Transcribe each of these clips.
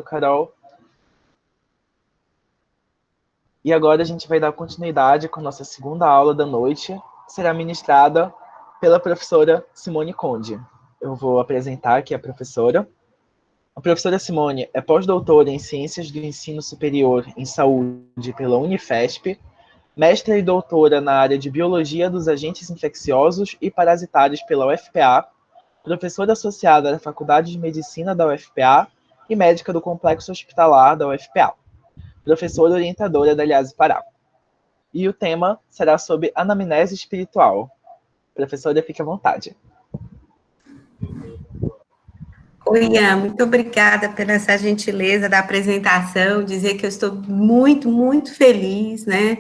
Carol. E agora a gente vai dar continuidade com a nossa segunda aula da noite, que será ministrada pela professora Simone Conde. Eu vou apresentar aqui a professora. A professora Simone é pós-doutora em Ciências do Ensino Superior em Saúde pela Unifesp, mestra e doutora na área de Biologia dos Agentes Infecciosos e Parasitários pela UFPA, professora associada da Faculdade de Medicina da UFPA e médica do Complexo Hospitalar da UFPA, professora orientadora da Aliás Pará. E o tema será sobre anamnese espiritual. Professora, fique à vontade. Oi, Ian, muito obrigada pela essa gentileza da apresentação, dizer que eu estou muito, muito feliz, né,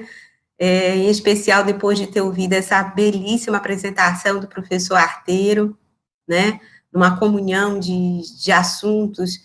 em especial depois de ter ouvido essa belíssima apresentação do professor Arteiro, né, numa comunhão de assuntos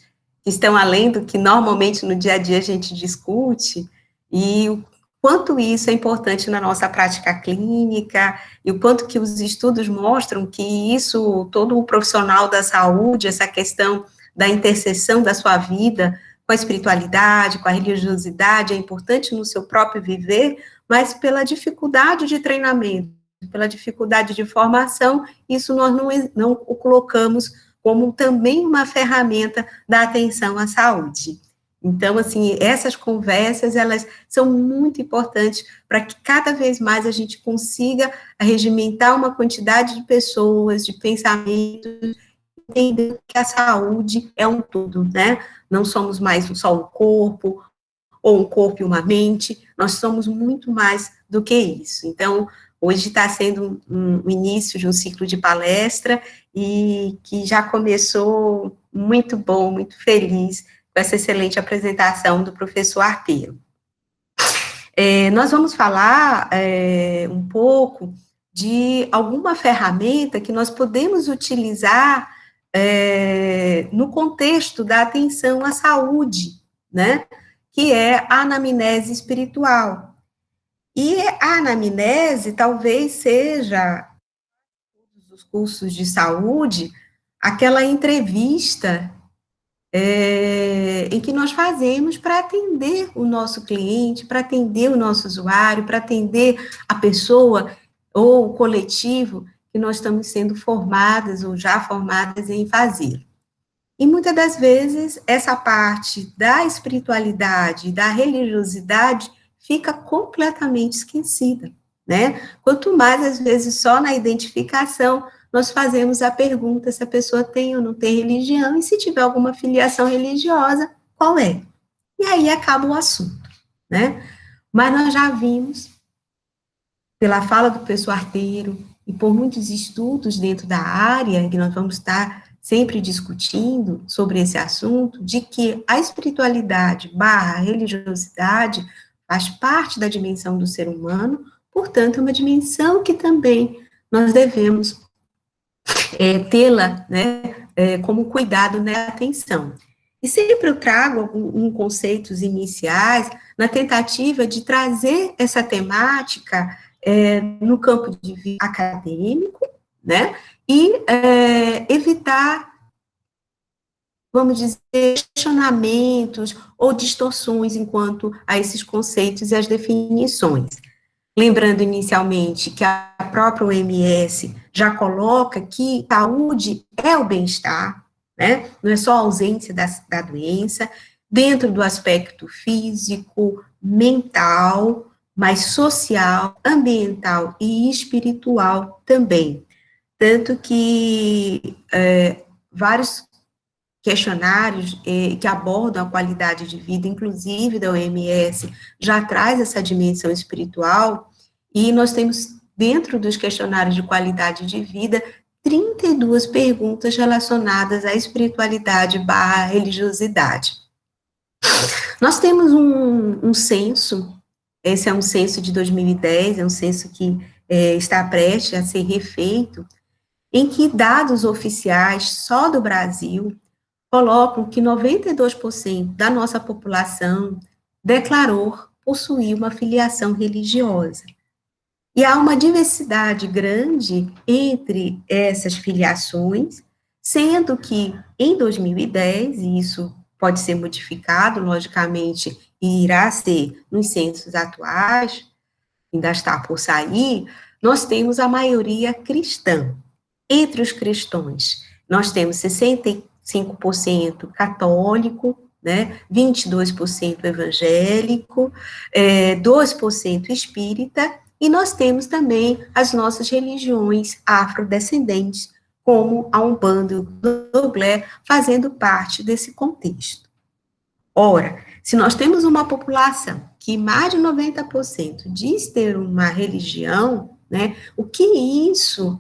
que estão além do que normalmente no dia a dia a gente discute, e o quanto isso é importante na nossa prática clínica, e o quanto que os estudos mostram que isso, todo o profissional da saúde, essa questão da interseção da sua vida com a espiritualidade, com a religiosidade, é importante no seu próprio viver, mas pela dificuldade de treinamento, pela dificuldade de formação, isso nós não o colocamos como também uma ferramenta da atenção à saúde. Então, assim, essas conversas, elas são muito importantes para que cada vez mais a gente consiga regimentar uma quantidade de pessoas, de pensamentos, entendendo que a saúde é um todo, né? Não somos mais só um corpo, ou um corpo e uma mente, nós somos muito mais do que isso. Então, hoje está sendo um início de um ciclo de palestra, e que já começou muito bom, muito feliz, com essa excelente apresentação do professor Arteiro. Nós vamos falar um pouco de alguma ferramenta que nós podemos utilizar no contexto da atenção à saúde, né? Que é a anamnese espiritual. E a anamnese talvez seja, todos os cursos de saúde, aquela entrevista em que nós fazemos para atender o nosso cliente, para atender o nosso usuário, para atender a pessoa ou o coletivo que nós estamos sendo formadas ou já formadas em fazer. E muitas das vezes essa parte da espiritualidade, da religiosidade, fica completamente esquecida, né? Quanto mais, às vezes, só na identificação, nós fazemos a pergunta se a pessoa tem ou não tem religião, e se tiver alguma filiação religiosa, qual é? E aí acaba o assunto, né? Mas nós já vimos, pela fala do professor Arteiro, e por muitos estudos dentro da área, que nós vamos estar sempre discutindo sobre esse assunto, de que a espiritualidade / religiosidade faz parte da dimensão do ser humano, portanto, é uma dimensão que também nós devemos tê-la, né, como cuidado na atenção. E sempre eu trago alguns conceitos iniciais na tentativa de trazer essa temática no campo de vida acadêmico, né, e evitar, vamos dizer, questionamentos ou distorções enquanto a esses conceitos e as definições. Lembrando inicialmente que a própria OMS já coloca que saúde é o bem-estar, né? Não é só a ausência da doença, dentro do aspecto físico, mental, mas social, ambiental e espiritual também. Tanto que vários questionários que abordam a qualidade de vida, inclusive da OMS, já traz essa dimensão espiritual, e nós temos, dentro dos questionários de qualidade de vida, 32 perguntas relacionadas à espiritualidade / religiosidade. Nós temos um censo, esse é um censo de 2010, é um censo que está prestes a ser refeito, em que dados oficiais só do Brasil colocam que 92% da nossa população declarou possuir uma filiação religiosa. E há uma diversidade grande entre essas filiações, sendo que em 2010, e isso pode ser modificado, logicamente, e irá ser nos censos atuais, ainda está por sair, nós temos a maioria cristã. Entre os cristãos, nós temos 65% católico, né, 22% evangélico, 2% espírita, e nós temos também as nossas religiões afrodescendentes, como a Umbanda e o Candomblé, fazendo parte desse contexto. Ora, se nós temos uma população que mais de 90% diz ter uma religião, né, o que isso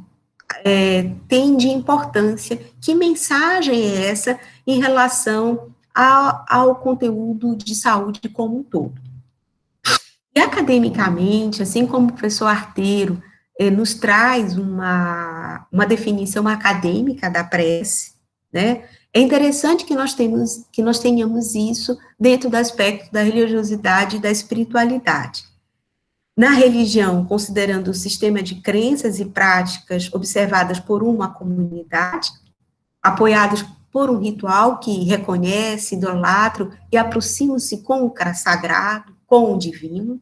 tem de importância? Que mensagem é essa em relação ao conteúdo de saúde como um todo? E academicamente, assim como o professor Arteiro nos traz uma definição acadêmica da prece, né? É interessante que nós tenhamos isso dentro do aspecto da religiosidade e da espiritualidade. Na religião, considerando o sistema de crenças e práticas observadas por uma comunidade, apoiadas por um ritual que reconhece, idolatra e aproxima-se com o sagrado, com o divino,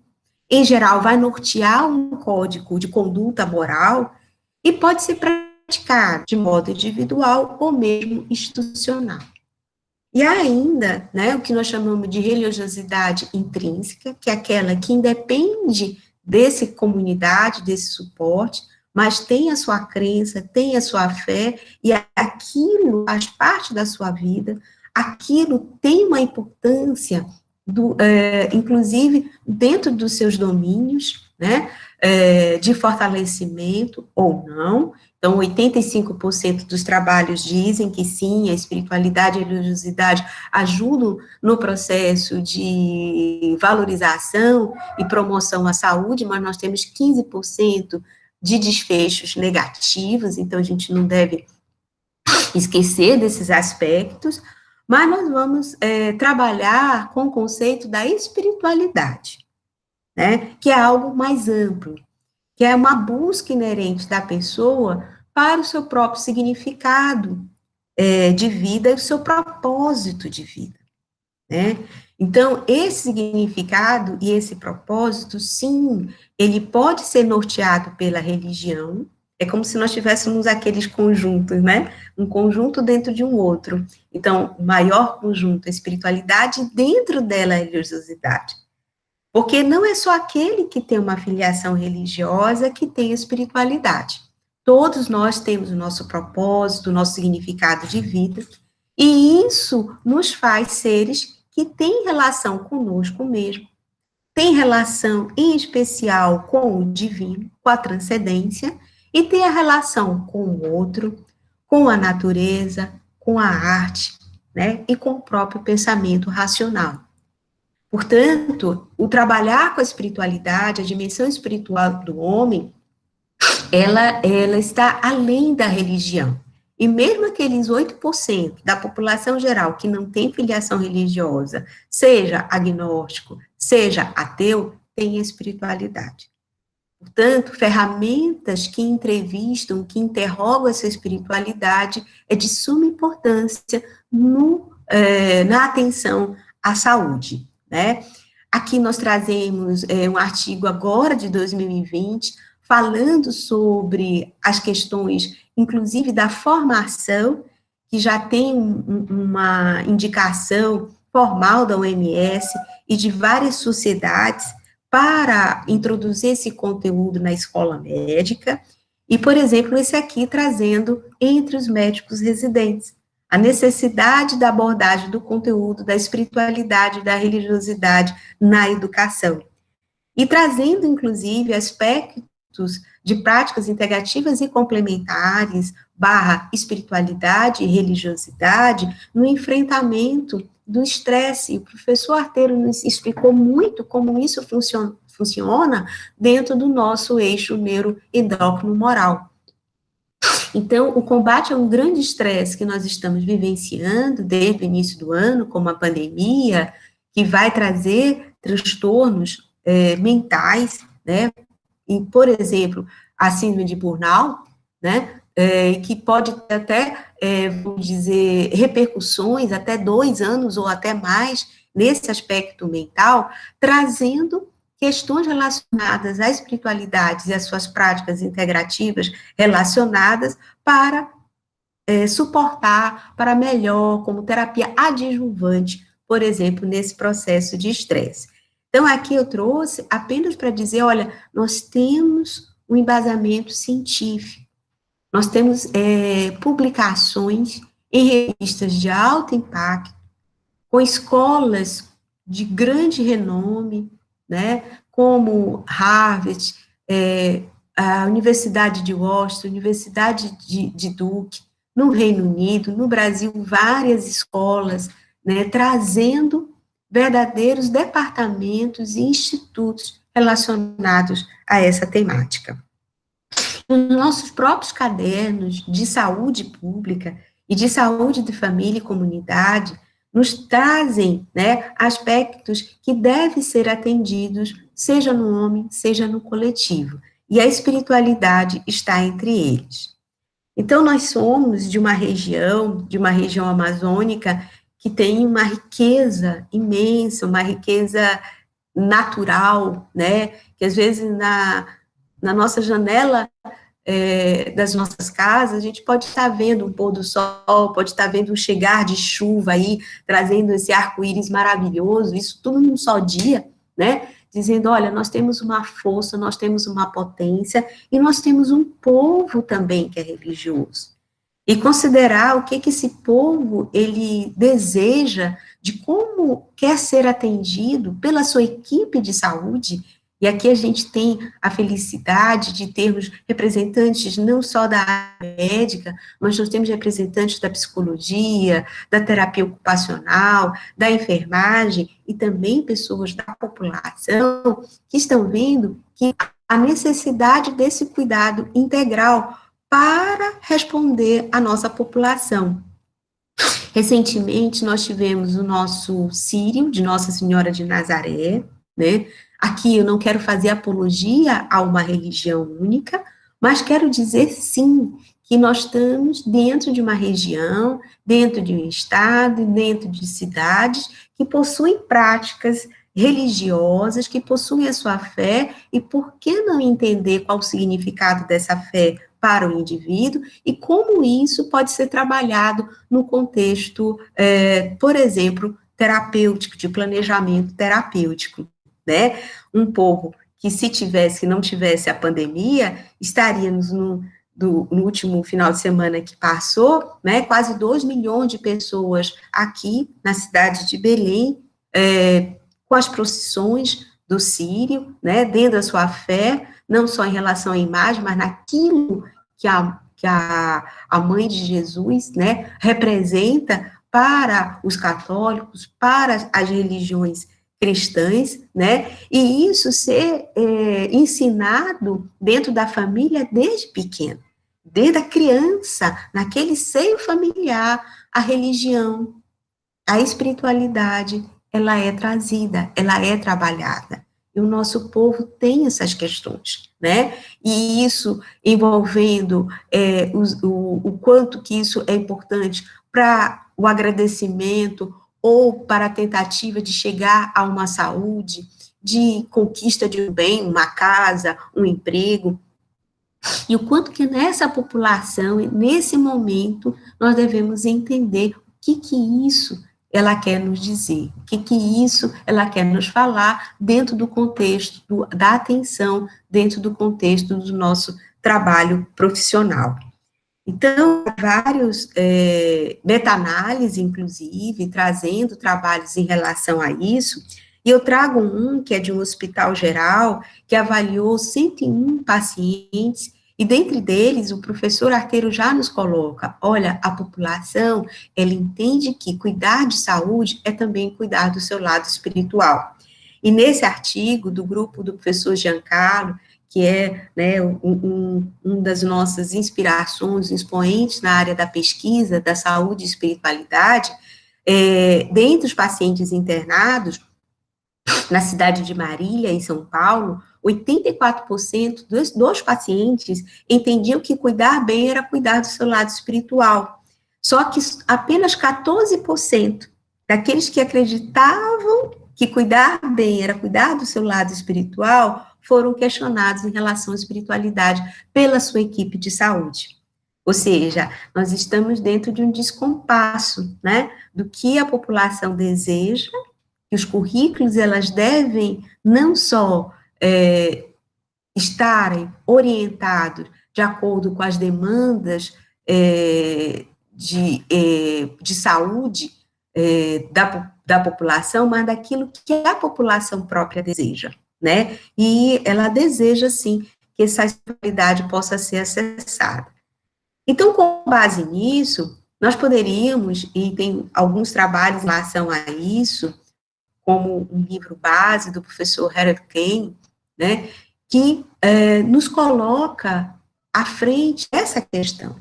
em geral, vai nortear um código de conduta moral e pode ser praticado de modo individual ou mesmo institucional. E ainda, né, o que nós chamamos de religiosidade intrínseca, que é aquela que independe dessa comunidade, desse suporte, mas tem a sua crença, tem a sua fé, e aquilo faz parte da sua vida, aquilo tem uma importância, inclusive dentro dos seus domínios, né, de fortalecimento ou não. Então, 85% dos trabalhos dizem que sim, a espiritualidade e a religiosidade ajudam no processo de valorização e promoção à saúde, mas nós temos 15% de desfechos negativos, então a gente não deve esquecer desses aspectos, mas nós vamos trabalhar com o conceito da espiritualidade, né, que é algo mais amplo, que é uma busca inerente da pessoa para o seu próprio significado de vida e o seu propósito de vida, né? Então, esse significado e esse propósito, sim, ele pode ser norteado pela religião, é como se nós tivéssemos aqueles conjuntos, né? Um conjunto dentro de um outro. Então, o maior conjunto é a espiritualidade, e dentro dela a religiosidade. Porque não é só aquele que tem uma filiação religiosa que tem espiritualidade. Todos nós temos o nosso propósito, o nosso significado de vida, e isso nos faz seres que têm relação conosco mesmo, tem relação em especial com o divino, com a transcendência, e tem a relação com o outro, com a natureza, com a arte, né, e com o próprio pensamento racional. Portanto, o trabalhar com a espiritualidade, a dimensão espiritual do homem, ela está além da religião. E mesmo aqueles 8% da população geral que não tem filiação religiosa, seja agnóstico, seja ateu, tem espiritualidade. Portanto, ferramentas que entrevistam, que interrogam essa espiritualidade é de suma importância na atenção à saúde, né? Aqui nós trazemos um artigo agora de 2020, falando sobre as questões, inclusive da formação, que já tem uma indicação formal da OMS e de várias sociedades para introduzir esse conteúdo na escola médica, e, por exemplo, esse aqui trazendo entre os médicos residentes a necessidade da abordagem do conteúdo da espiritualidade, da religiosidade na educação, e trazendo, inclusive, aspectos de práticas integrativas e complementares, / espiritualidade e religiosidade, no enfrentamento do estresse. E o professor Arteiro nos explicou muito como isso funciona dentro do nosso eixo neuroendócrino moral. Então, o combate a um grande estresse que nós estamos vivenciando desde o início do ano, como a pandemia, que vai trazer transtornos mentais, né? E, por exemplo, a síndrome de burnout, né? que pode ter até, vamos dizer, repercussões, até 2 anos ou até mais, nesse aspecto mental, trazendo questões relacionadas à espiritualidade e às suas práticas integrativas relacionadas para suportar, para melhor, como terapia adjuvante, por exemplo, nesse processo de estresse. Então, aqui eu trouxe apenas para dizer, olha, nós temos um embasamento científico, nós temos publicações em revistas de alto impacto, com escolas de grande renome, né, como Harvard, a Universidade de Washington, Universidade de Duke, no Reino Unido, no Brasil, várias escolas, né, trazendo verdadeiros departamentos e institutos relacionados a essa temática. Nos nossos próprios cadernos de saúde pública e de saúde de família e comunidade, nos trazem, né, aspectos que devem ser atendidos, seja no homem, seja no coletivo, e a espiritualidade está entre eles. Então, nós somos de uma região amazônica, que tem uma riqueza imensa, uma riqueza natural, né, que às vezes na nossa janela das nossas casas, a gente pode estar vendo um pôr do sol, pode estar vendo um chegar de chuva aí, trazendo esse arco-íris maravilhoso, isso tudo num só dia, né, dizendo, olha, nós temos uma força, nós temos uma potência, e nós temos um povo também que é religioso. E considerar o que esse povo, ele deseja, de como quer ser atendido pela sua equipe de saúde. E aqui a gente tem a felicidade de termos representantes não só da área médica, mas nós temos representantes da psicologia, da terapia ocupacional, da enfermagem, e também pessoas da população que estão vendo que a necessidade desse cuidado integral para responder à nossa população. Recentemente, nós tivemos o nosso Sírio, de Nossa Senhora de Nazaré, né? Aqui eu não quero fazer apologia a uma religião única, mas quero dizer, sim, que nós estamos dentro de uma região, dentro de um estado, dentro de cidades que possuem práticas religiosas, que possuem a sua fé, e por que não entender qual o significado dessa fé para o indivíduo e como isso pode ser trabalhado no contexto, por exemplo, terapêutico, de planejamento terapêutico, né? Um povo que se não tivesse a pandemia, estaríamos no último final de semana que passou, né, quase 2 milhões de pessoas aqui na cidade de Belém, com as procissões do Sírio, né, dentro da sua fé, não só em relação à imagem, mas naquilo que a mãe de Jesus, né, representa para os católicos, para as religiões cristãs, né, e isso ser ensinado dentro da família desde pequeno, desde a criança, naquele seio familiar, a religião, a espiritualidade, ela é trazida, ela é trabalhada. E o nosso povo tem essas questões, né? E isso envolvendo o quanto que isso é importante para o agradecimento ou para a tentativa de chegar a uma saúde, de conquista de um bem, uma casa, um emprego, e o quanto que nessa população, nesse momento, nós devemos entender o que isso ela quer nos dizer, o que isso ela quer nos falar dentro do contexto da atenção, dentro do contexto do nosso trabalho profissional. Então, vários meta-análises, inclusive, trazendo trabalhos em relação a isso, e eu trago um que é de um hospital geral, que avaliou 101 pacientes, e dentre deles, o professor Arteiro já nos coloca, olha, a população, ela entende que cuidar de saúde é também cuidar do seu lado espiritual. E nesse artigo do grupo do professor Giancarlo, que é, né, um das nossas inspirações, expoentes na área da pesquisa, da saúde e espiritualidade, dentre os pacientes internados, Na cidade de Marília, em São Paulo, 84% dos pacientes entendiam que cuidar bem era cuidar do seu lado espiritual. Só que apenas 14% daqueles que acreditavam que cuidar bem era cuidar do seu lado espiritual foram questionados em relação à espiritualidade pela sua equipe de saúde. Ou seja, nós estamos dentro de um descompasso, né, do que a população deseja, que os currículos, elas devem não só estarem orientados de acordo com as demandas de saúde da população, mas daquilo que a população própria deseja, né? E ela deseja, sim, que essa espiritualidade possa ser acessada. Então, com base nisso, nós poderíamos, e tem alguns trabalhos em relação a isso, como um livro base do professor Harold Caine, né, que nos coloca à frente essa questão.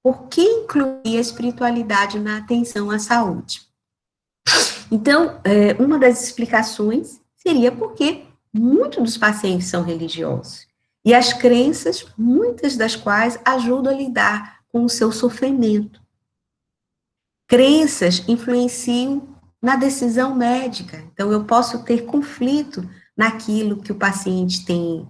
Por que incluir a espiritualidade na atenção à saúde? Então, uma das explicações seria porque muitos dos pacientes são religiosos. E as crenças, muitas das quais ajudam a lidar com o seu sofrimento. Crenças influenciam na decisão médica. Então, eu posso ter conflito naquilo que o paciente tem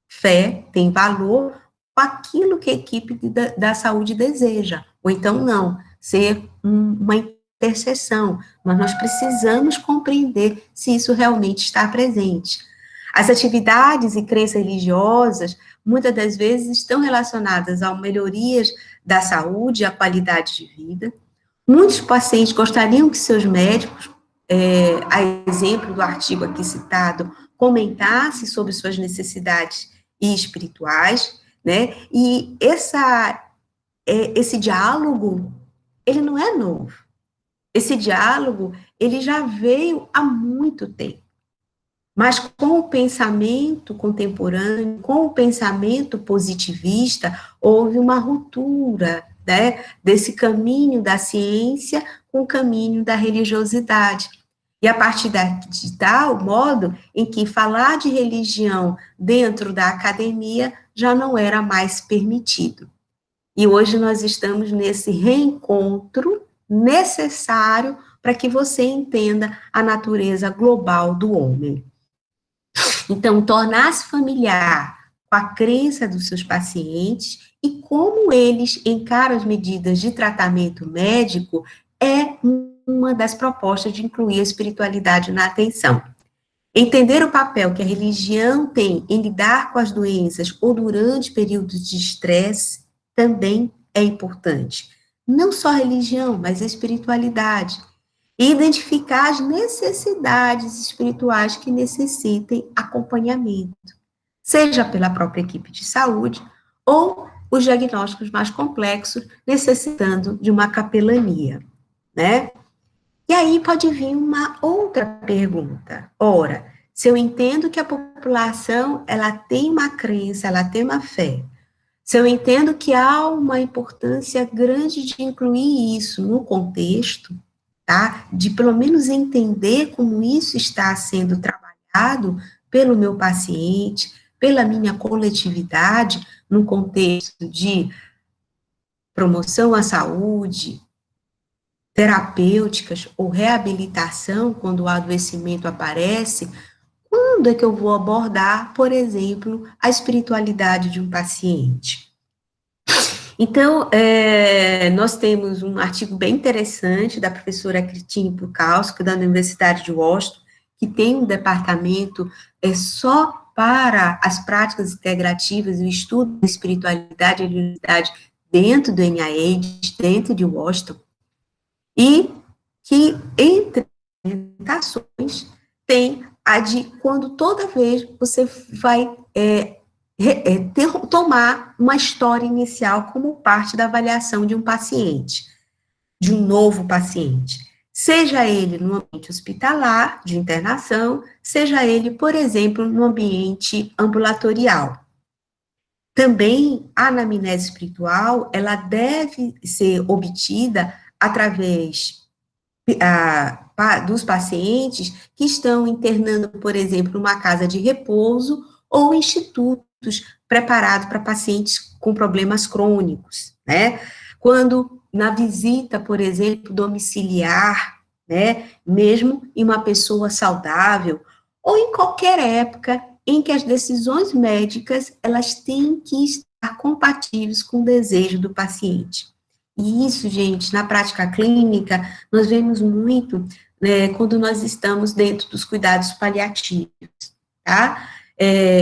fé, tem valor, com aquilo que a equipe da saúde deseja. Ou então, não, ser uma interseção. Mas nós precisamos compreender se isso realmente está presente. As atividades e crenças religiosas, muitas das vezes, estão relacionadas a melhorias da saúde e a qualidade de vida. Muitos pacientes gostariam que seus médicos, a exemplo do artigo aqui citado, comentasse sobre suas necessidades espirituais, né? E esse diálogo, ele não é novo. Esse diálogo, ele já veio há muito tempo. Mas com o pensamento contemporâneo, com o pensamento positivista, houve uma ruptura, né, desse caminho da ciência com o caminho da religiosidade. E a partir de tal modo em que falar de religião dentro da academia já não era mais permitido. E hoje nós estamos nesse reencontro necessário para que você entenda a natureza global do homem. Então, tornar-se familiar com a crença dos seus pacientes e como eles encaram as medidas de tratamento médico é uma das propostas de incluir a espiritualidade na atenção. Entender o papel que a religião tem em lidar com as doenças ou durante períodos de estresse também é importante. Não só a religião, mas a espiritualidade. E identificar as necessidades espirituais que necessitem acompanhamento, seja pela própria equipe de saúde ou os diagnósticos mais complexos necessitando de uma capelania, né? E aí pode vir uma outra pergunta. Ora, se eu entendo que a população, ela tem uma crença, ela tem uma fé, se eu entendo que há uma importância grande de incluir isso no contexto, tá? De pelo menos entender como isso está sendo trabalhado pelo meu paciente, pela minha coletividade, no contexto de promoção à saúde, terapêuticas ou reabilitação, quando o adoecimento aparece, quando é que eu vou abordar, por exemplo, a espiritualidade de um paciente? Então, nós temos um artigo bem interessante da professora Cristina Purkowski, da Universidade de Washington, que tem um departamento só para as práticas integrativas e o estudo da espiritualidade e religiosidade dentro do NIH, dentro de Washington, e que, entre orientações, tem a de quando toda vez você vai tomar uma história inicial como parte da avaliação de um paciente, de um novo paciente. Seja ele no ambiente hospitalar, de internação, seja ele, por exemplo, no ambiente ambulatorial. Também a anamnese espiritual, ela deve ser obtida através dos pacientes que estão internando, por exemplo, numa casa de repouso ou institutos preparados para pacientes com problemas crônicos, né? Quando na visita, por exemplo, domiciliar, né, mesmo em uma pessoa saudável, ou em qualquer época em que as decisões médicas, elas têm que estar compatíveis com o desejo do paciente. E isso, gente, na prática clínica, nós vemos muito, né, quando nós estamos dentro dos cuidados paliativos, tá?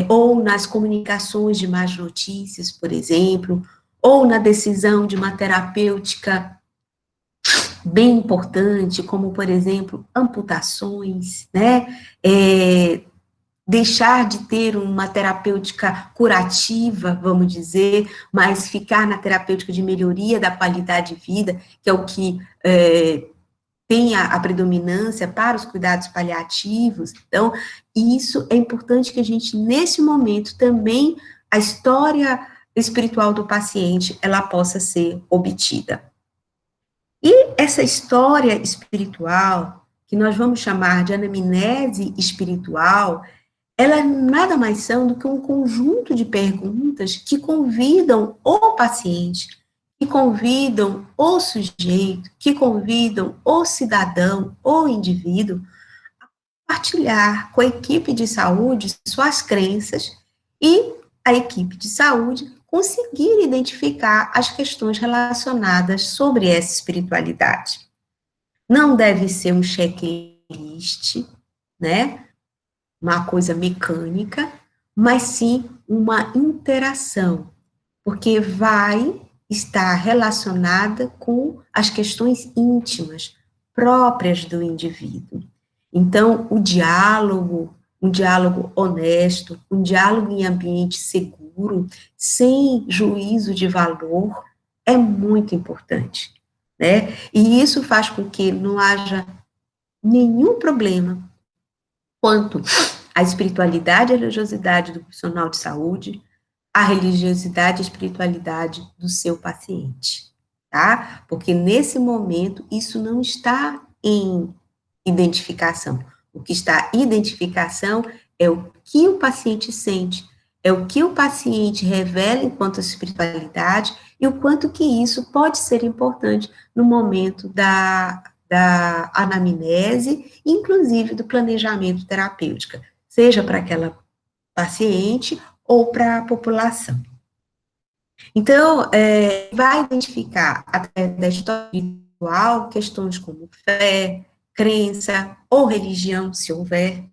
Ou nas comunicações de más notícias, por exemplo, ou na decisão de uma terapêutica bem importante, como, por exemplo, amputações, né? Deixar de ter uma terapêutica curativa, vamos dizer, mas ficar na terapêutica de melhoria da qualidade de vida, que é o que tem a predominância para os cuidados paliativos. Então, isso é importante que a gente, nesse momento, também, a história espiritual do paciente, ela possa ser obtida. E essa história espiritual, que nós vamos chamar de anamnese espiritual, ela nada mais são do que um conjunto de perguntas que convidam o paciente, que convidam o sujeito, que convidam o cidadão, o indivíduo, a partilhar com a equipe de saúde suas crenças e a equipe de saúde conseguir identificar as questões relacionadas sobre essa espiritualidade. Não deve ser um checklist, né? Uma coisa mecânica, mas sim uma interação, porque vai estar relacionada com as questões íntimas, próprias do indivíduo. Então, o diálogo, um diálogo honesto, um diálogo em ambiente seguro, sem juízo de valor, é muito importante, né? E isso faz com que não haja nenhum problema quanto à espiritualidade e a religiosidade do profissional de saúde, a religiosidade e a espiritualidade do seu paciente, tá? Porque nesse momento isso não está em identificação. O que está em identificação é o que o paciente sente, é o que o paciente revela enquanto espiritualidade e o quanto que isso pode ser importante no momento da anamnese, inclusive do planejamento terapêutico, seja para aquela paciente ou para a população. Então, vai identificar, através da história espiritual, questões como fé, crença ou religião, se houver,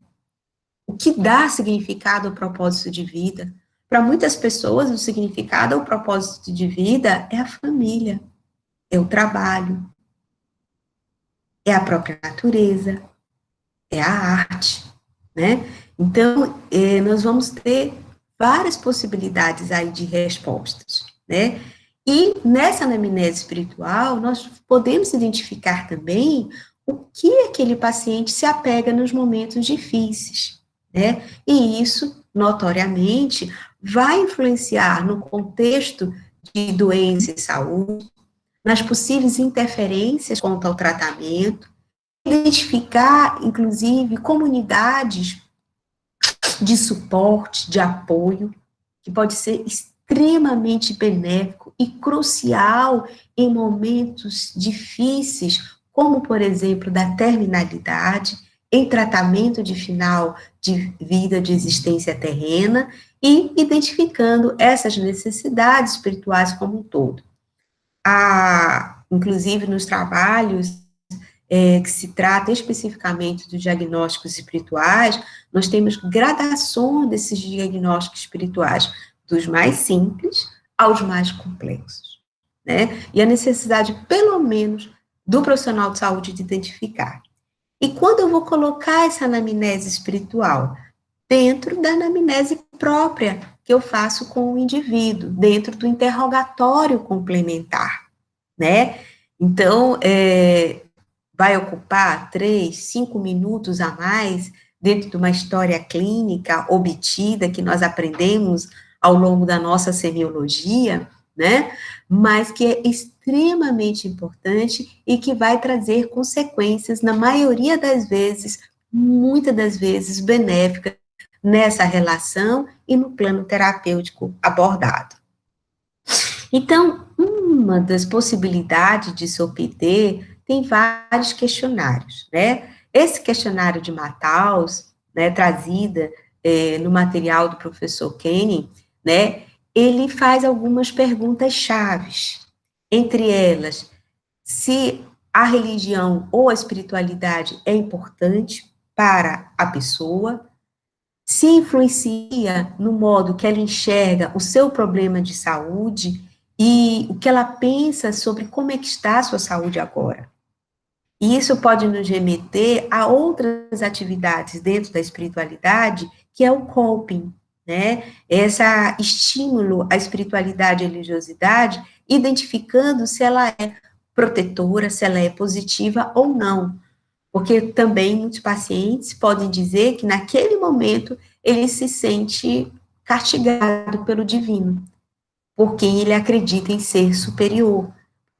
o que dá significado ao propósito de vida. Para muitas pessoas, o significado ao propósito de vida é a família, é o trabalho, é a própria natureza, é a arte, né? Então, nós vamos ter várias possibilidades aí de respostas, né? E nessa anamnese espiritual, nós podemos identificar também o que aquele paciente se apega nos momentos difíceis, né? E isso, notoriamente, vai influenciar no contexto de doença e saúde, nas possíveis interferências quanto ao tratamento, identificar, inclusive, comunidades de suporte, de apoio, que pode ser extremamente benéfico e crucial em momentos difíceis, como, por exemplo, da terminalidade, em tratamento de final de vida de existência terrena e identificando essas necessidades espirituais como um todo. Inclusive, nos trabalhos que se trata especificamente dos diagnósticos espirituais, nós temos gradações desses diagnósticos espirituais, dos mais simples aos mais complexos, né? E a necessidade, pelo menos, do profissional de saúde de identificar. E quando eu vou colocar essa anamnese espiritual? Dentro da anamnese própria que eu faço com o indivíduo, dentro do interrogatório complementar, né? Então, vai ocupar 3, 5 minutos a mais dentro de uma história clínica obtida que nós aprendemos ao longo da nossa semiologia, né? Mas que é extremamente importante e que vai trazer consequências, na maioria das vezes, muitas das vezes, benéficas nessa relação e no plano terapêutico abordado. Então, uma das possibilidades de se obter tem vários questionários, né? Esse questionário de Matthaus, né, trazida no material do professor Kenny, né, ele faz algumas perguntas chaves, entre elas, se a religião ou a espiritualidade é importante para a pessoa, se influencia no modo que ela enxerga o seu problema de saúde e o que ela pensa sobre como é que está a sua saúde agora. E isso pode nos remeter a outras atividades dentro da espiritualidade, que é o coping, né? Esse estímulo à espiritualidade e à religiosidade, identificando se ela é protetora, se ela é positiva ou não. Porque também muitos pacientes podem dizer que naquele momento ele se sente castigado pelo divino, por quem ele acredita em ser superior.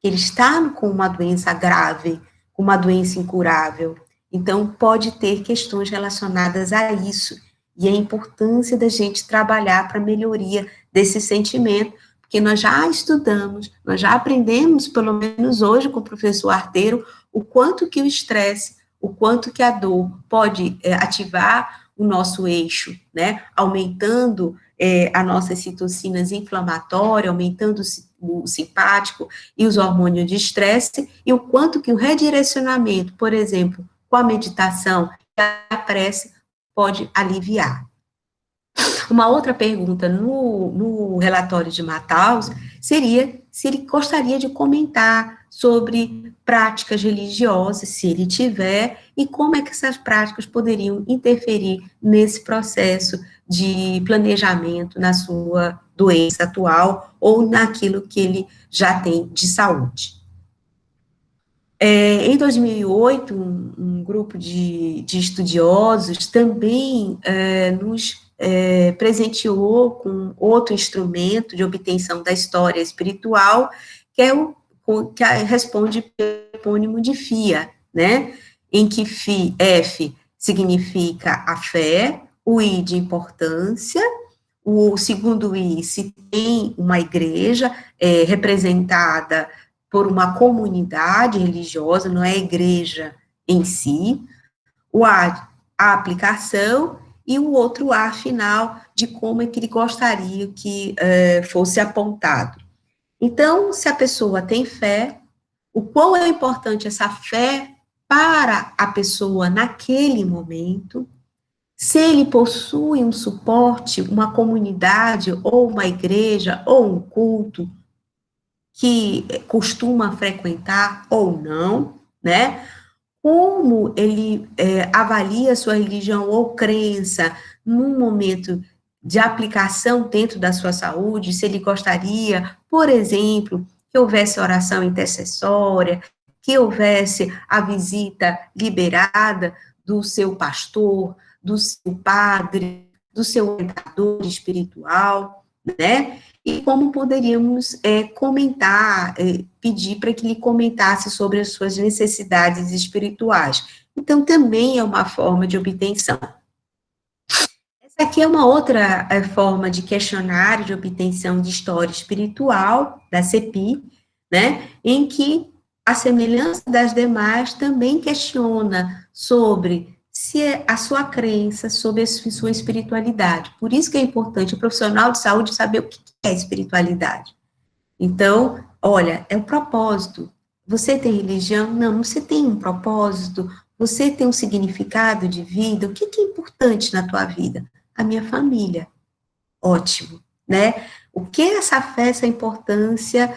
Ele está com uma doença grave, com uma doença incurável. Então, pode ter questões relacionadas a isso. E a importância da gente trabalhar para a melhoria desse sentimento, porque nós já estudamos, nós já aprendemos, pelo menos hoje com o professor Arteiro, o quanto que o estresse, o quanto que a dor pode ativar o nosso eixo, né, aumentando as nossas citocinas inflamatórias, aumentando o simpático e os hormônios de estresse, e o quanto que o redirecionamento, por exemplo, com a meditação e a prece, pode aliviar. Uma outra pergunta no relatório de Matthaus seria se ele gostaria de comentar sobre práticas religiosas, se ele tiver, e como é que essas práticas poderiam interferir nesse processo de planejamento na sua doença atual ou naquilo que ele já tem de saúde. Em 2008, um grupo de estudiosos também nos presenteou com outro instrumento de obtenção da história espiritual, que é que responde pelo epônimo de FIA, né? Em que F significa a fé, o I de importância, o segundo I, se tem uma igreja representada por uma comunidade religiosa, não é a igreja em si, o A, a aplicação, e o outro A final, de como é que ele gostaria que fosse apontado. Então, se a pessoa tem fé, o quão é importante essa fé para a pessoa naquele momento, se ele possui um suporte, uma comunidade, ou uma igreja, ou um culto, que costuma frequentar ou não, né? Como ele avalia sua religião ou crença num momento de aplicação dentro da sua saúde, se ele gostaria, por exemplo, que houvesse oração intercessória, que houvesse a visita liberada do seu pastor, do seu padre, do seu orientador espiritual, né? E como poderíamos comentar, pedir para que ele comentasse sobre as suas necessidades espirituais. Então, também é uma forma de obtenção. Essa aqui é uma outra forma de questionário de obtenção de história espiritual, da CEPI, né, em que, a semelhança das demais, também questiona sobre se a sua crença sobre a sua espiritualidade. Por isso que é importante o profissional de saúde saber o que é espiritualidade. Então, olha, é o propósito. Você tem religião? Não, você tem um propósito? Você tem um significado de vida? O que é importante na tua vida? A minha família. Ótimo, né? O que essa fé, essa importância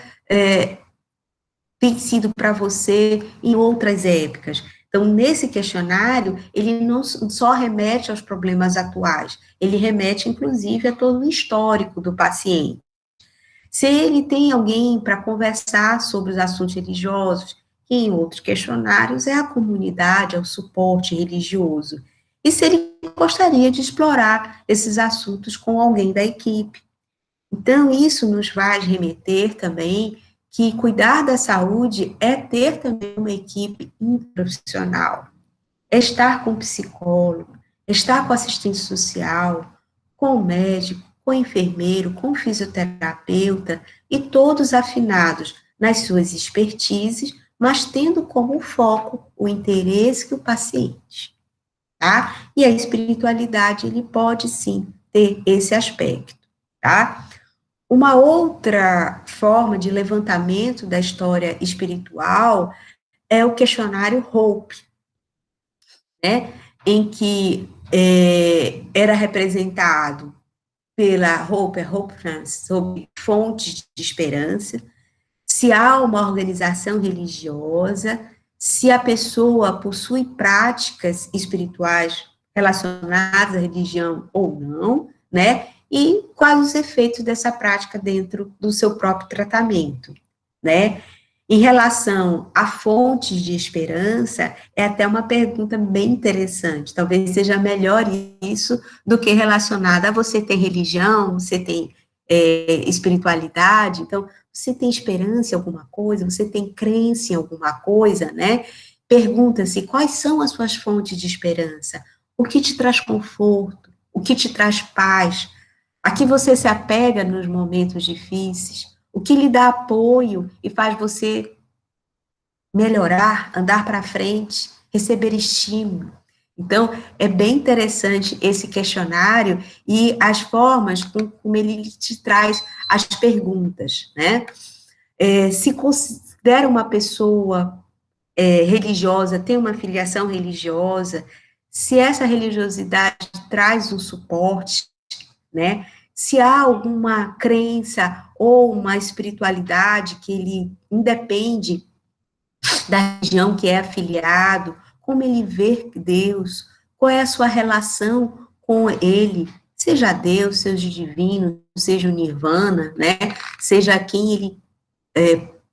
tem sido para você em outras épocas? Então, nesse questionário, ele não só remete aos problemas atuais, ele remete, inclusive, a todo o histórico do paciente. Se ele tem alguém para conversar sobre os assuntos religiosos, que em outros questionários é a comunidade, é o suporte religioso. E se ele gostaria de explorar esses assuntos com alguém da equipe. Então, isso nos faz remeter também que cuidar da saúde é ter também uma equipe profissional, é estar com psicólogo, é estar com assistente social, com o médico, com o enfermeiro, com o fisioterapeuta, e todos afinados nas suas expertises, mas tendo como foco o interesse que o paciente, tá? E a espiritualidade, ele pode sim ter esse aspecto, tá? Uma outra forma de levantamento da história espiritual é o questionário Hope, né? Em que era representado pela Hope France, sobre fontes de esperança, se há uma organização religiosa, se a pessoa possui práticas espirituais relacionadas à religião ou não, né? E quais os efeitos dessa prática dentro do seu próprio tratamento, né? Em relação a fontes de esperança, é até uma pergunta bem interessante. Talvez seja melhor isso do que relacionada a você tem religião, você tem espiritualidade. Então, você tem esperança em alguma coisa? Você tem crença em alguma coisa, né? Pergunta-se quais são as suas fontes de esperança? O que te traz conforto? O que te traz paz? A que você se apega nos momentos difíceis? O que lhe dá apoio e faz você melhorar, andar para frente, receber estímulo? Então, é bem interessante esse questionário e as formas como ele te traz as perguntas, né? Se considera uma pessoa religiosa, tem uma filiação religiosa, se essa religiosidade traz um suporte, né? Se há alguma crença ou uma espiritualidade que ele independe da religião que é afiliado, como ele vê Deus, qual é a sua relação com ele, seja Deus, seja o divino, seja o nirvana, né? Seja quem ele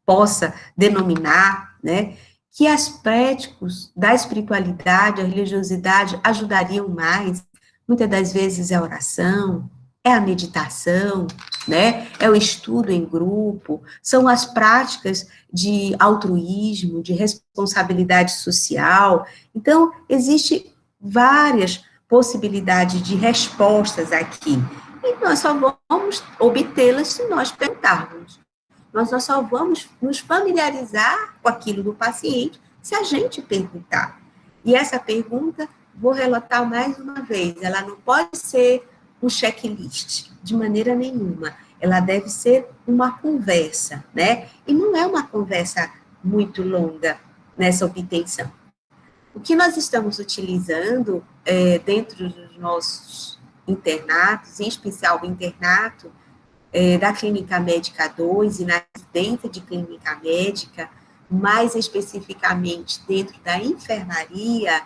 possa denominar, né? Que aspectos da espiritualidade, a religiosidade ajudariam mais? Muitas das vezes é a oração, é a meditação, né? É o estudo em grupo, são as práticas de altruísmo, de responsabilidade social. Então, existe várias possibilidades de respostas aqui, e nós só vamos obtê-las se nós perguntarmos. Nós só vamos nos familiarizar com aquilo do paciente se a gente perguntar. E essa pergunta, vou relatar mais uma vez, ela não pode ser um checklist, de maneira nenhuma. Ela deve ser uma conversa, né? E não é uma conversa muito longa nessa obtenção. O que nós estamos utilizando dentro dos nossos internatos, em especial o internato, da Clínica Médica 2 e na residência de Clínica Médica, mais especificamente dentro da enfermaria,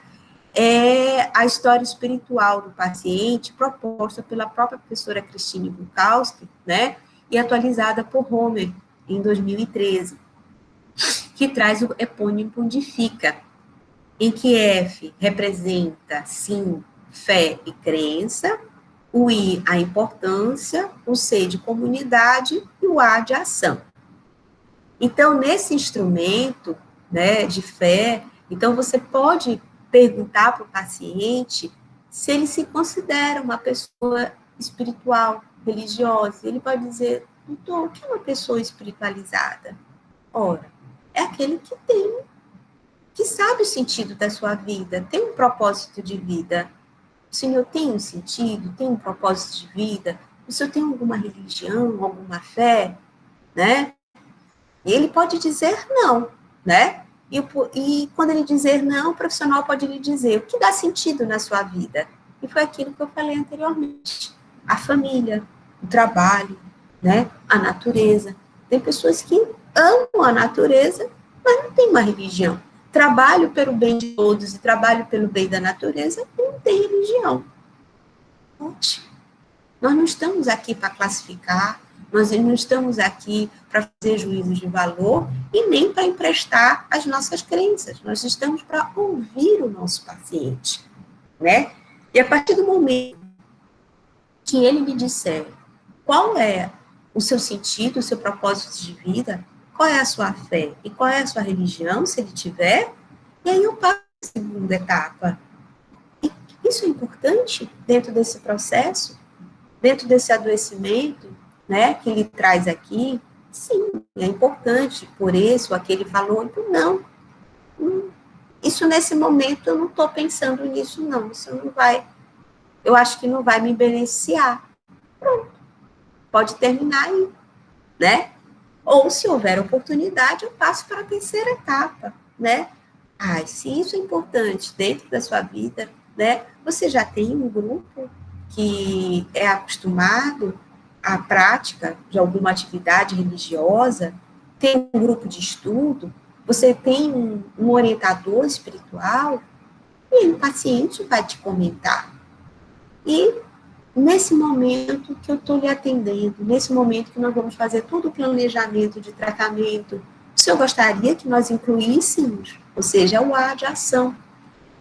é a história espiritual do paciente, proposta pela própria professora Cristine Bukowski, né, e atualizada por Homer, em 2013, que traz o epônimo Pondifica, em que F representa, sim, fé e crença, o I, a importância, o C de comunidade e o A de ação. Então, nesse instrumento, né, de fé, então você pode perguntar para o paciente se ele se considera uma pessoa espiritual, religiosa. Ele pode dizer, doutor, o que é uma pessoa espiritualizada? Ora, é aquele que sabe o sentido da sua vida, tem um propósito de vida. O Senhor tem um sentido, tem um propósito de vida? O Senhor tem alguma religião, alguma fé, né? E ele pode dizer não, né? E quando ele dizer não, o profissional pode lhe dizer o que dá sentido na sua vida. E foi aquilo que eu falei anteriormente. A família, o trabalho, né? A natureza. Tem pessoas que amam a natureza, mas não tem uma religião. Trabalho pelo bem de todos e trabalho pelo bem da natureza, não tem religião. Ótimo. Nós não estamos aqui para classificar, nós não estamos aqui para fazer juízos de valor e nem para emprestar as nossas crenças. Nós estamos para ouvir o nosso paciente, né? E a partir do momento que ele me disser qual é o seu sentido, o seu propósito de vida, qual é a sua fé e qual é a sua religião, se ele tiver, e aí eu passo a segunda etapa. E isso é importante dentro desse processo, dentro desse adoecimento, né, que ele traz aqui. Sim, é importante por esse ou aquele valor. Então, não, isso nesse momento eu não estou pensando nisso, não. Isso não vai, eu acho que não vai me beneficiar. Pronto, pode terminar aí, né? Ou, se houver oportunidade, eu passo para a terceira etapa, né? Se isso é importante dentro da sua vida, né? Você já tem um grupo que é acostumado à prática de alguma atividade religiosa, tem um grupo de estudo, você tem um orientador espiritual, e o paciente vai te comentar. E nesse momento que eu estou lhe atendendo, nesse momento que nós vamos fazer todo o planejamento de tratamento, o senhor gostaria que nós incluíssemos, ou seja, o A de ação,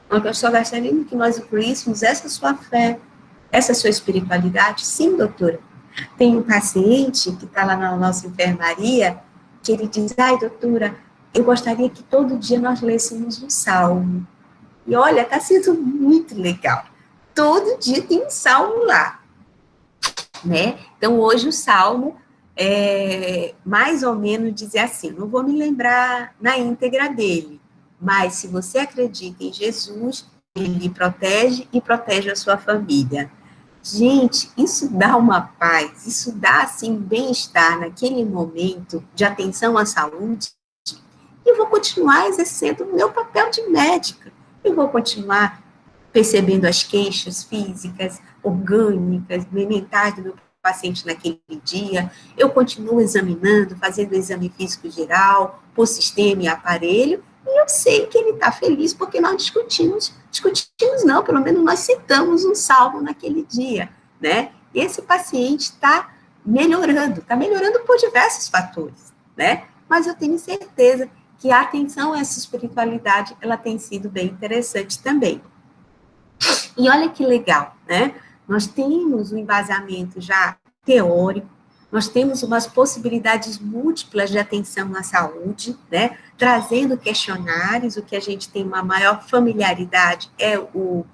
o senhor gostaria que nós incluíssemos essa sua fé, essa sua espiritualidade? Sim, doutora. Tem um paciente que está lá na nossa enfermaria, que ele diz, doutora, eu gostaria que todo dia nós lêssemos um salmo. E olha, está sendo muito legal. Todo dia tem um salmo lá, né? Então, hoje o salmo mais ou menos dizer assim, não vou me lembrar na íntegra dele, mas se você acredita em Jesus, ele lhe protege e protege a sua família. Gente, isso dá uma paz, isso dá, assim, bem-estar naquele momento de atenção à saúde. E eu vou continuar exercendo o meu papel de médica. Eu vou continuar percebendo as queixas físicas, orgânicas, mentais do meu paciente naquele dia. Eu continuo examinando, fazendo o exame físico geral, por sistema e aparelho, e eu sei que ele está feliz porque nós discutimos não, pelo menos nós citamos um salmo naquele dia, né? E esse paciente está melhorando por diversos fatores, né? Mas eu tenho certeza que a atenção a essa espiritualidade, ela tem sido bem interessante também. E olha que legal, né? Nós temos um embasamento já teórico, nós temos umas possibilidades múltiplas de atenção à saúde, né? Trazendo questionários, o que a gente tem uma maior familiaridade é o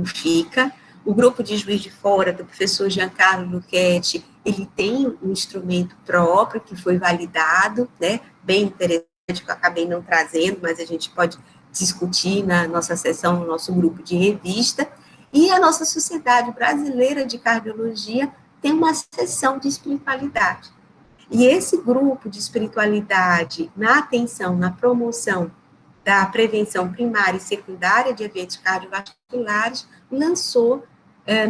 FICA, o grupo de Juiz de Fora, do professor Giancarlo Luchetti, ele tem um instrumento próprio que foi validado, né? Bem interessante, que eu acabei não trazendo, mas a gente pode discutir na nossa sessão, no nosso grupo de revista. E a nossa Sociedade Brasileira de Cardiologia tem uma seção de espiritualidade. E esse grupo de espiritualidade, na atenção, na promoção da prevenção primária e secundária de eventos cardiovasculares, lançou,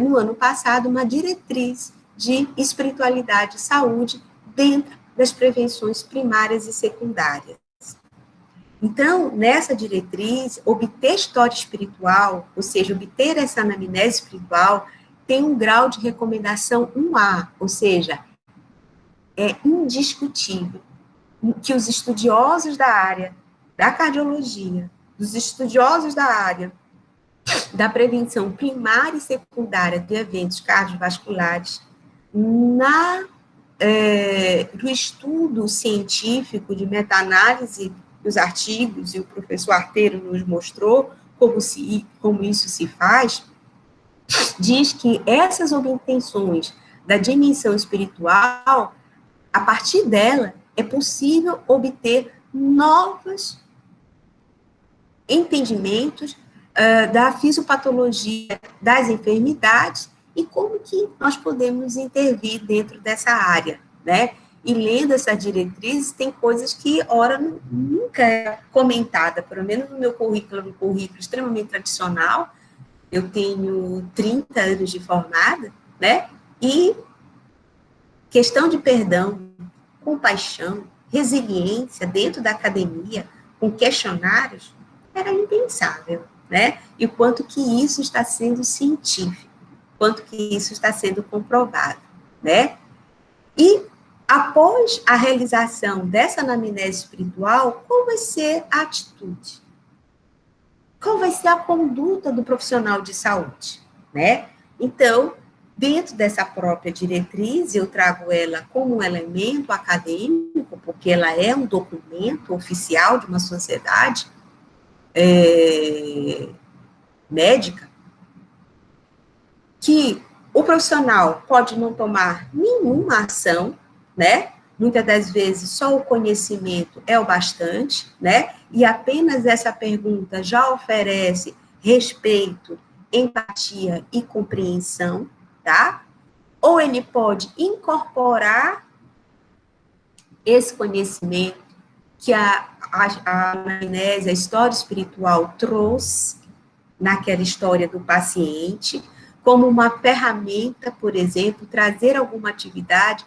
no ano passado, uma diretriz de espiritualidade e saúde dentro das prevenções primárias e secundárias. Então, nessa diretriz, obter história espiritual, ou seja, obter essa anamnese espiritual, tem um grau de recomendação 1A, ou seja, é indiscutível que os estudiosos da área da cardiologia, dos estudiosos da área da prevenção primária e secundária de eventos cardiovasculares, do estudo científico de meta-análise dos artigos, e o professor Arteiro nos mostrou como isso se faz, diz que essas obtenções da dimensão espiritual, a partir dela, é possível obter novos entendimentos da fisiopatologia das enfermidades e como que nós podemos intervir dentro dessa área, né? E lendo essa diretriz, tem coisas que, ora, nunca é comentada, pelo menos no meu currículo, um currículo extremamente tradicional. Eu tenho 30 anos de formada, né? E questão de perdão, compaixão, resiliência dentro da academia, com questionários, era impensável, né? E o quanto que isso está sendo científico, quanto que isso está sendo comprovado, né? E após a realização dessa anamnese espiritual, qual vai ser a atitude? Qual vai ser a conduta do profissional de saúde, né? Então, Dentro dessa própria diretriz, eu trago ela como um elemento acadêmico, porque ela é um documento oficial de uma sociedade médica, que o profissional pode não tomar nenhuma ação, né? Muitas das vezes só o conhecimento é o bastante, né? E apenas essa pergunta já oferece respeito, empatia e compreensão, tá? Ou ele pode incorporar esse conhecimento que a anamnese, a história espiritual trouxe naquela história do paciente, como uma ferramenta, por exemplo, trazer alguma atividade,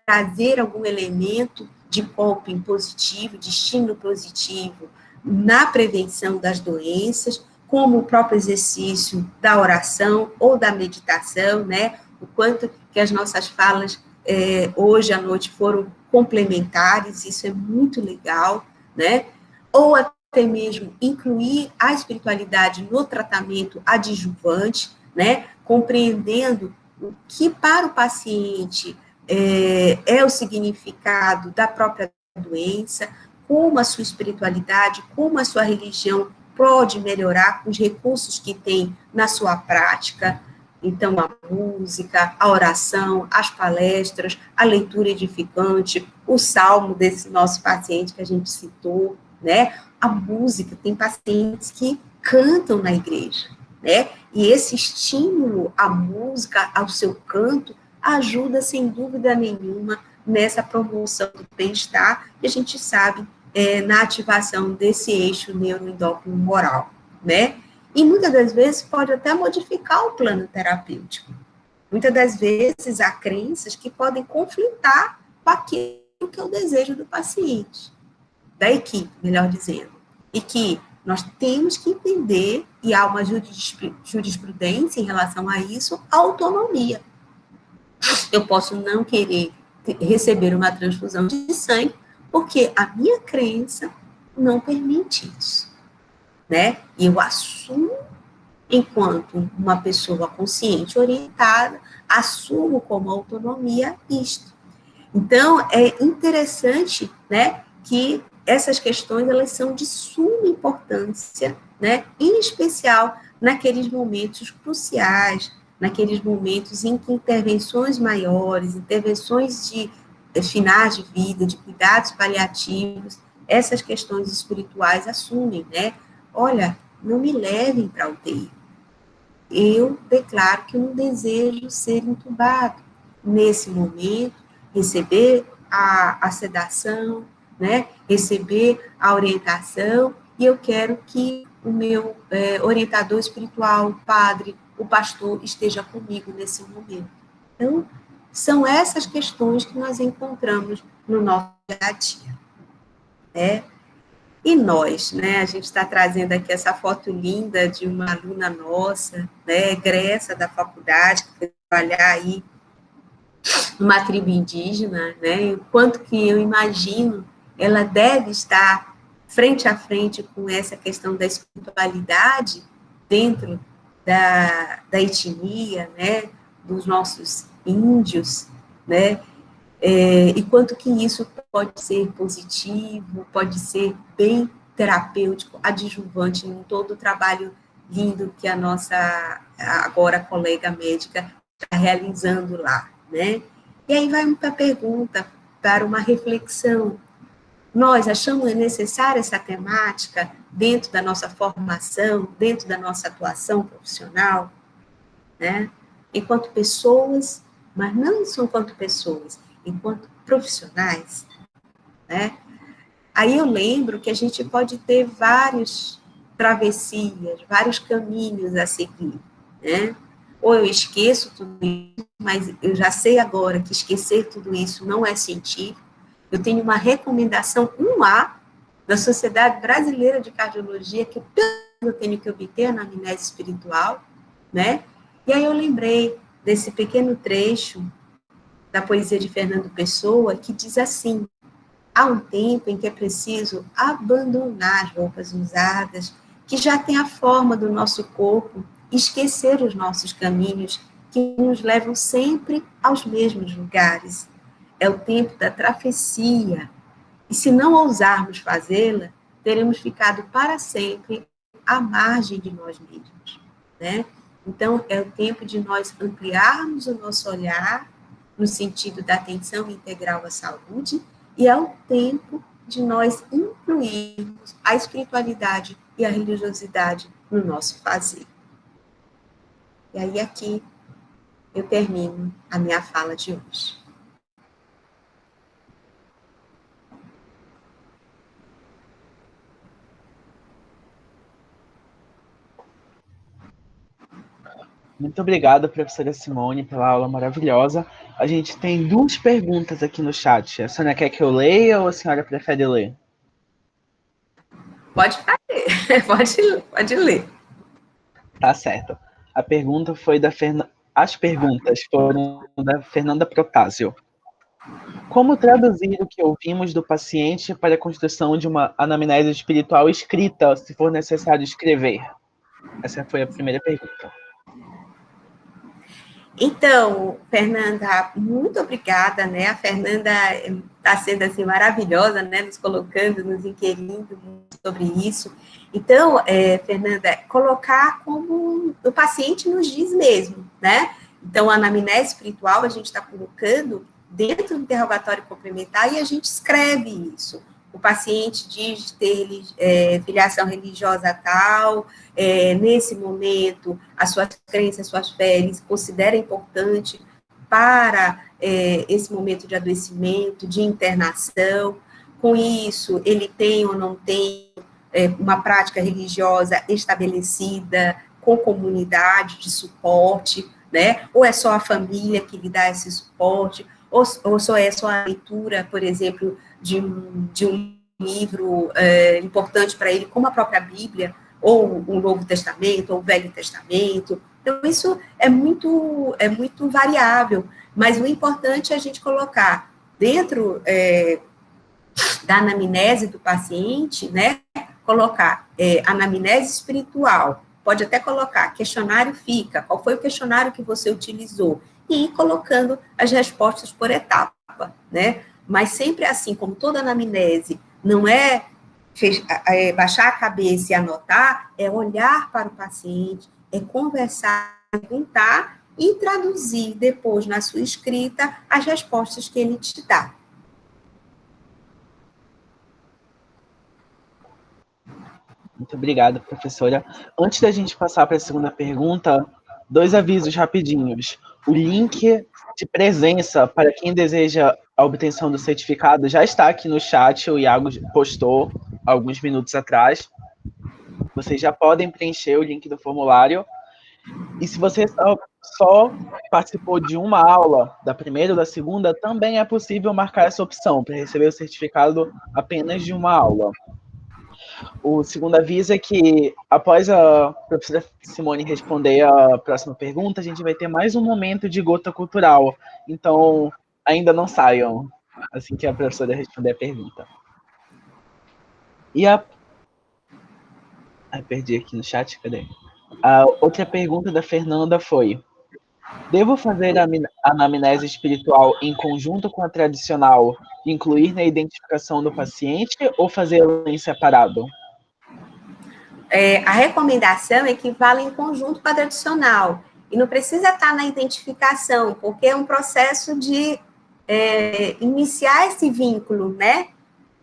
trazer algum elemento de coping positivo, de estímulo positivo na prevenção das doenças, como o próprio exercício da oração ou da meditação, né? O quanto que as nossas falas hoje à noite foram complementares, isso é muito legal, né? Ou até mesmo incluir a espiritualidade no tratamento adjuvante, né? Compreendendo o que para o paciente é o significado da própria doença, como a sua espiritualidade, como a sua religião pode melhorar com os recursos que tem na sua prática. Então, a música, a oração, as palestras, a leitura edificante, o salmo desse nosso paciente que a gente citou, né? A música, tem pacientes que cantam na igreja, né? E esse estímulo à música, ao seu canto, ajuda, sem dúvida nenhuma, nessa promoção do bem-estar, que a gente sabe na ativação desse eixo neuroendócrino moral, né? E muitas das vezes pode até modificar o plano terapêutico. Muitas das vezes há crenças que podem conflitar com aquilo que é o desejo do paciente, da equipe, melhor dizendo. E que nós temos que entender, e há uma jurisprudência em relação a isso, a autonomia. Eu posso não querer receber uma transfusão de sangue, porque a minha crença não permite isso, né? E eu assumo, enquanto uma pessoa consciente, orientada, assumo como autonomia isto. Então, é interessante, né, que essas questões, elas são de suma importância, né, em especial naqueles momentos cruciais, naqueles momentos em que intervenções maiores, intervenções de finais de vida, de cuidados paliativos, essas questões espirituais assumem, né, olha, não me levem para a UTI. Eu declaro que não desejo ser entubado. Nesse momento, receber a sedação, né? Receber a orientação, e eu quero que o meu orientador espiritual, o padre, o pastor, esteja comigo nesse momento. Então, são essas questões que nós encontramos no nosso dia a dia, né? E nós, né, a gente está trazendo aqui essa foto linda de uma aluna nossa, né, egressa da faculdade, que foi trabalhar aí numa tribo indígena, né, o quanto que eu imagino ela deve estar frente a frente com essa questão da espiritualidade dentro da etnia, né, dos nossos índios, né, e quanto que isso pode ser positivo, pode ser bem terapêutico, adjuvante em todo o trabalho lindo que a nossa, agora, colega médica está realizando lá, né? E aí vai muita pergunta para uma reflexão. Nós achamos necessária essa temática dentro da nossa formação, dentro da nossa atuação profissional, né? Enquanto pessoas, mas não só enquanto pessoas, enquanto profissionais, né? Aí eu lembro que a gente pode ter várias travessias, vários caminhos a seguir, né? Ou eu esqueço tudo isso, mas eu já sei agora que esquecer tudo isso não é científico. Eu tenho uma recomendação 1A da Sociedade Brasileira de Cardiologia, que eu tenho que obter a anamnese espiritual, né? E aí eu lembrei desse pequeno trecho da poesia de Fernando Pessoa, que diz assim: há um tempo em que é preciso abandonar as roupas usadas, que já têm a forma do nosso corpo, esquecer os nossos caminhos que nos levam sempre aos mesmos lugares. É o tempo da travessia. E se não ousarmos fazê-la, teremos ficado para sempre à margem de nós mesmos, né? Então, é o tempo de nós ampliarmos o nosso olhar no sentido da atenção integral à saúde, e é o tempo de nós incluirmos a espiritualidade e a religiosidade no nosso fazer. E aí, aqui, eu termino a minha fala de hoje. Muito obrigado, professora Simone, pela aula maravilhosa. A gente tem 2 perguntas aqui no chat. A senhora quer que eu leia ou a senhora prefere ler? Pode fazer, pode ler. Tá certo. A pergunta foi da As perguntas foram da Fernanda Protásio. Como traduzir o que ouvimos do paciente para a construção de uma anamnese espiritual escrita, se for necessário escrever? Essa foi a primeira pergunta. Então, Fernanda, muito obrigada, né? A Fernanda está sendo, assim, maravilhosa, né? Nos colocando, nos inquirindo sobre isso. Então, Fernanda, colocar como o paciente nos diz mesmo, né? Então, a anamnese espiritual, a gente está colocando dentro do interrogatório complementar e a gente escreve isso. O paciente diz ter filiação religiosa tal, nesse momento, as suas crenças, as suas fé, ele considera importante para esse momento de adoecimento, de internação. Com isso, ele tem ou não tem uma prática religiosa estabelecida, com comunidade de suporte, né? Ou é só a família que lhe dá esse suporte, ou só é só a leitura, por exemplo, de um livro importante para ele, como a própria Bíblia, ou o Novo Testamento, ou o Velho Testamento. Então, isso é muito variável, mas o importante é a gente colocar dentro da anamnese do paciente, né, colocar anamnese espiritual, pode até colocar questionário fica, qual foi o questionário que você utilizou, e ir colocando as respostas por etapa, né, mas sempre assim, como toda anamnese, não é baixar a cabeça e anotar, é olhar para o paciente, é conversar, perguntar e traduzir depois na sua escrita as respostas que ele te dá. Muito obrigado, professora. Antes da gente passar para a segunda pergunta, 2 avisos rapidinhos. O link de presença para quem deseja a obtenção do certificado já está aqui no chat, o Iago postou alguns minutos atrás. Vocês já podem preencher o link do formulário. E se você só participou de uma aula, da primeira ou da segunda, também é possível marcar essa opção para receber o certificado apenas de uma aula. O segundo aviso é que, após a professora Simone responder a próxima pergunta, a gente vai ter mais um momento de gota cultural. Então, ainda não saiam, assim que a professora responder a pergunta. E a... Ai, perdi aqui no chat, cadê? A outra pergunta da Fernanda foi: devo fazer a anamnese espiritual em conjunto com a tradicional, incluir na identificação do paciente, ou fazê-la em separado? A recomendação é que vá em conjunto com a tradicional, e não precisa estar na identificação, porque é um processo de iniciar esse vínculo, né,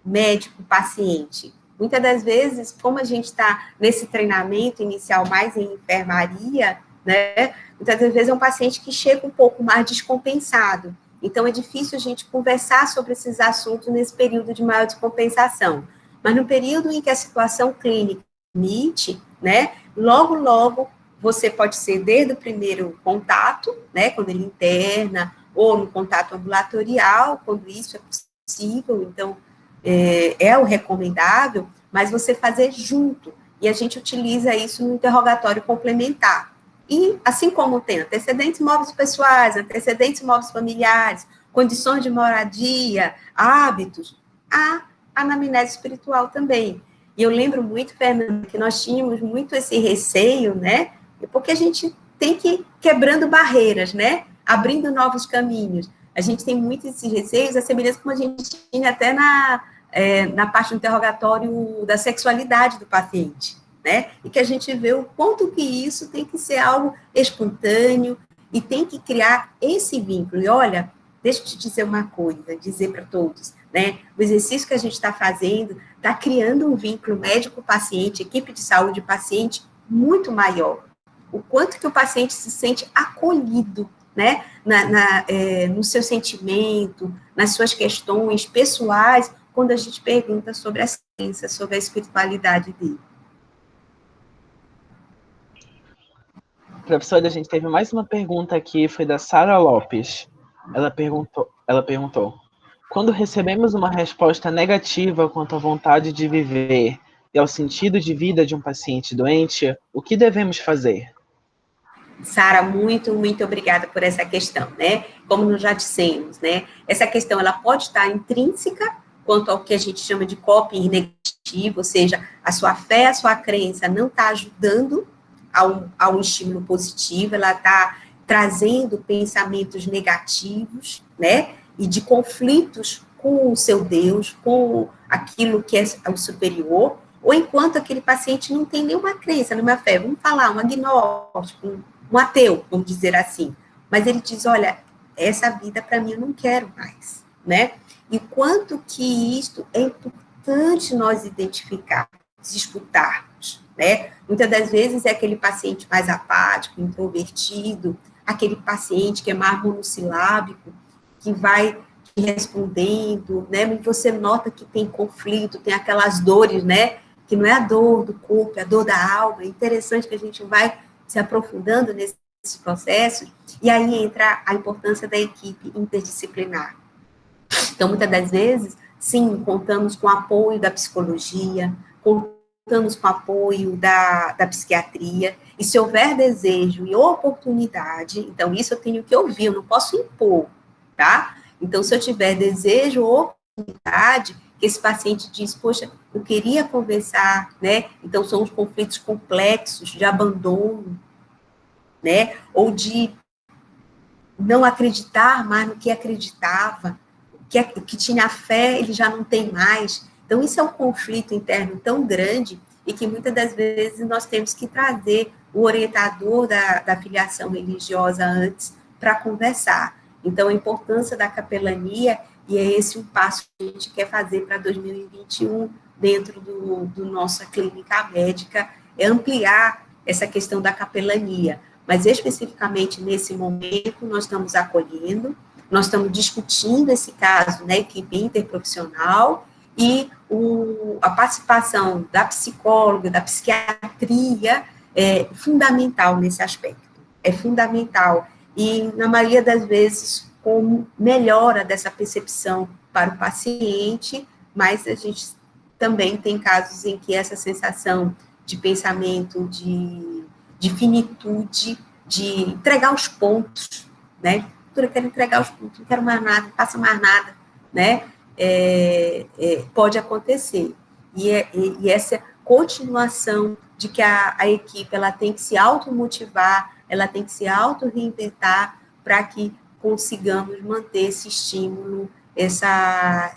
médico-paciente. Muitas das vezes, como a gente está nesse treinamento inicial mais em enfermaria, né, muitas das vezes é um paciente que chega um pouco mais descompensado, então é difícil a gente conversar sobre esses assuntos nesse período de maior descompensação, mas no período em que a situação clínica permite, né, logo você pode ser desde o primeiro contato, né, quando ele interna, ou no contato ambulatorial, quando isso é possível, então, é o recomendável, mas você fazer junto, e a gente utiliza isso no interrogatório complementar. E, assim como tem antecedentes móveis pessoais, antecedentes móveis familiares, condições de moradia, hábitos, a anamnese espiritual também. E eu lembro muito, Fernanda, que nós tínhamos muito esse receio, né? Porque a gente tem que ir quebrando barreiras, né? Abrindo novos caminhos. A gente tem muitos esses receios, a semelhança como a gente tinha até na parte do interrogatório da sexualidade do paciente, né? E que a gente vê o quanto que isso tem que ser algo espontâneo e tem que criar esse vínculo. E olha, deixa eu te dizer uma coisa, dizer para todos, né? O exercício que a gente está fazendo está criando um vínculo médico-paciente, equipe de saúde-paciente muito maior. O quanto que o paciente se sente acolhido, né? No seu sentimento, nas suas questões pessoais, quando a gente pergunta sobre a ciência, sobre a espiritualidade dele. Professora, a gente teve mais uma pergunta aqui, foi da Sara Lopes. Ela perguntou: quando recebemos uma resposta negativa quanto à vontade de viver e ao sentido de vida de um paciente doente, o que devemos fazer? Sara, muito, muito obrigada por essa questão, né? Como nós já dissemos, né? Essa questão, ela pode estar intrínseca quanto ao que a gente chama de coping negativo, ou seja, a sua fé, a sua crença não está ajudando a um estímulo positivo, ela está trazendo pensamentos negativos, né? E de conflitos com o seu Deus, com aquilo que é o superior, ou enquanto aquele paciente não tem nenhuma crença, nenhuma fé, vamos falar, um agnóstico, um ateu, vamos dizer assim, mas ele diz, olha, essa vida para mim eu não quero mais, né? E quanto que isto é importante nós identificarmos, escutarmos, né? Muitas das vezes é aquele paciente mais apático, introvertido, aquele paciente que é mais monossilábico, que vai respondendo, né? E você nota que tem conflito, tem aquelas dores, né? Que não é a dor do corpo, é a dor da alma. É interessante que a gente vai se aprofundando nesses processos, e aí entra a importância da equipe interdisciplinar. Então, muitas das vezes, sim, contamos com o apoio da psicologia, contamos com o apoio da psiquiatria, e se houver desejo e oportunidade, então isso eu tenho que ouvir, eu não posso impor, tá? Então, se eu tiver desejo ou oportunidade, que esse paciente diz, poxa, eu queria conversar, né? Então, são os conflitos complexos de abandono, né? Ou de não acreditar mais no que acreditava, que tinha fé, ele já não tem mais. Então, isso é um conflito interno tão grande e que muitas das vezes nós temos que trazer o orientador da filiação religiosa antes para conversar. Então, a importância da capelania, e é esse um passo que a gente quer fazer para 2021 dentro do nossa clínica médica, é ampliar essa questão da capelania. Mas, especificamente nesse momento, nós estamos acolhendo, nós estamos discutindo esse caso na equipe interprofissional e a participação da psicóloga, da psiquiatria é fundamental nesse aspecto, é fundamental. E, na maioria das vezes, com melhora dessa percepção para o paciente, mas a gente também tem casos em que essa sensação de pensamento de finitude, de entregar os pontos, né? Eu quero entregar os pontos, não quero mais nada, não faço mais nada, né? Pode acontecer. E essa continuação de que a equipe ela tem que se automotivar, ela tem que se auto-reinventar para que consigamos manter esse estímulo, essa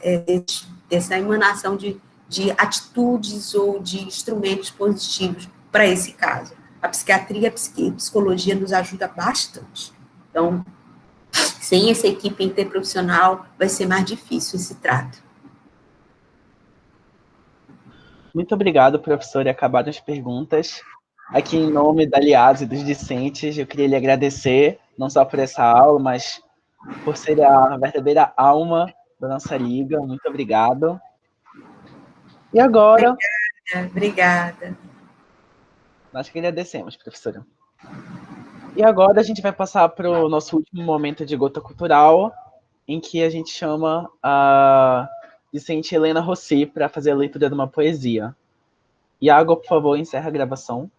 emanação de atitudes ou de instrumentos positivos para esse caso. A psiquiatria e a psicologia nos ajuda bastante. Então, sem essa equipe interprofissional, vai ser mais difícil esse trato. Muito obrigado, professor, e acabaram as perguntas. Aqui, em nome da Aliás e dos discentes, eu queria lhe agradecer, não só por essa aula, mas por ser a verdadeira alma da nossa liga. Muito obrigado. E agora... Obrigada. Nós que agradecemos, professora. E agora a gente vai passar para o nosso último momento de gota cultural, em que a gente chama a discente Helena Rossi para fazer a leitura de uma poesia. Iago, por favor, encerra a gravação.